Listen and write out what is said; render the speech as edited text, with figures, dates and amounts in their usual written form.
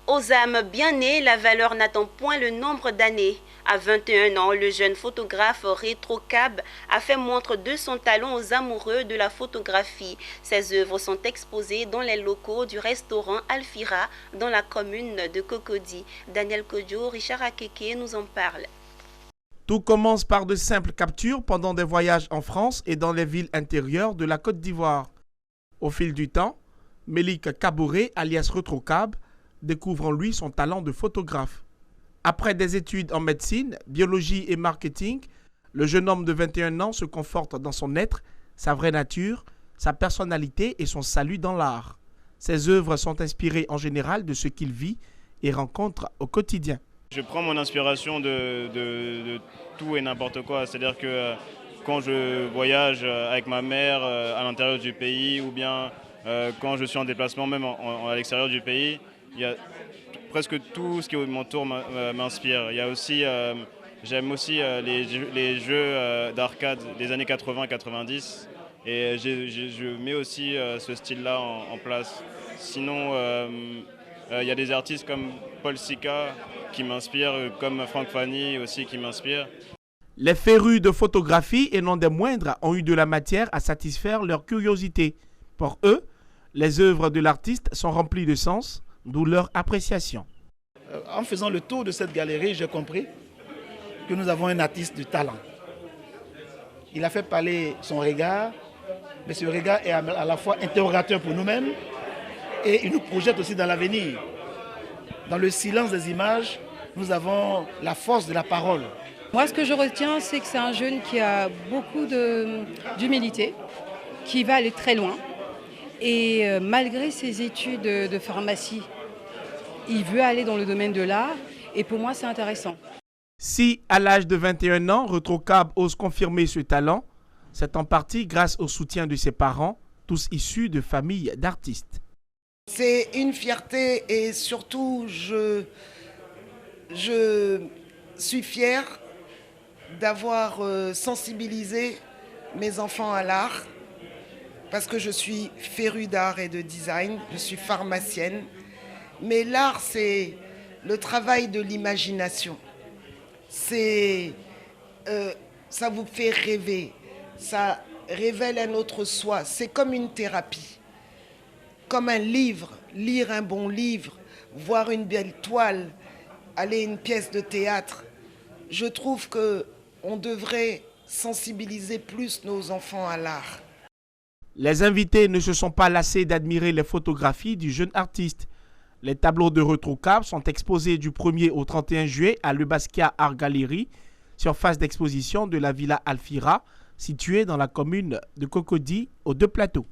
Aux âmes bien nées, la valeur n'attend point le nombre d'années. À 21 ans, le jeune photographe Rétro Cab a fait montre de son talent aux amoureux de la photographie. Ses œuvres sont exposées dans les locaux du restaurant Alfira dans la commune de Cocody. Daniel Kodjo, Richard Akeke nous en parle. Tout commence par de simples captures pendant des voyages en France et dans les villes intérieures de la Côte d'Ivoire. Au fil du temps, Melik Kaboré, alias Rétro Cab, découvre en lui son talent de photographe. Après des études en médecine, biologie et marketing, le jeune homme de 21 ans se conforte dans son être, sa vraie nature, sa personnalité et son salut dans l'art. Ses œuvres sont inspirées en général de ce qu'il vit et rencontre au quotidien. Je prends mon inspiration de tout et n'importe quoi. C'est-à-dire que quand je voyage avec ma mère à l'intérieur du pays ou bien quand je suis en déplacement même à l'extérieur du pays, il y a presque tout ce qui m'entoure m'inspire. Il y a aussi, j'aime aussi les jeux d'arcade des années 80-90 et je mets aussi ce style-là en place. Sinon, il y a des artistes comme Paul Sika qui m'inspirent, comme Franck Fanny aussi qui m'inspire. Les férus de photographie et non des moindres ont eu de la matière à satisfaire leur curiosité. Pour eux, les œuvres de l'artiste sont remplies de sens, d'où leur appréciation. En faisant le tour de cette galerie, j'ai compris que nous avons un artiste de talent. Il a fait parler son regard, mais ce regard est à la fois interrogateur pour nous-mêmes et il nous projette aussi dans l'avenir. Dans le silence des images, nous avons la force de la parole. Moi, ce que je retiens, c'est que c'est un jeune qui a beaucoup d'humilité, qui va aller très loin. Et malgré ses études de pharmacie, il veut aller dans le domaine de l'art. Et pour moi, c'est intéressant. Si, à l'âge de 21 ans, Rétro Cab ose confirmer ce talent, c'est en partie grâce au soutien de ses parents, tous issus de familles d'artistes. C'est une fierté et surtout, je suis fière d'avoir sensibilisé mes enfants à l'art parce que je suis férue d'art et de design, je suis pharmacienne. Mais l'art, c'est le travail de l'imagination. Ça vous fait rêver, ça révèle un autre soi. C'est comme une thérapie, comme un livre, lire un bon livre, voir une belle toile, aller à une pièce de théâtre. Je trouve qu'on devrait sensibiliser plus nos enfants à l'art. Les invités ne se sont pas lassés d'admirer les photographies du jeune artiste. Les tableaux de Rétro Cab sont exposés du 1er au 31 juillet à l'Ebaskia Art Gallery, surface d'exposition de la Villa Alfira, située dans la commune de Cocody, aux Deux Plateaux.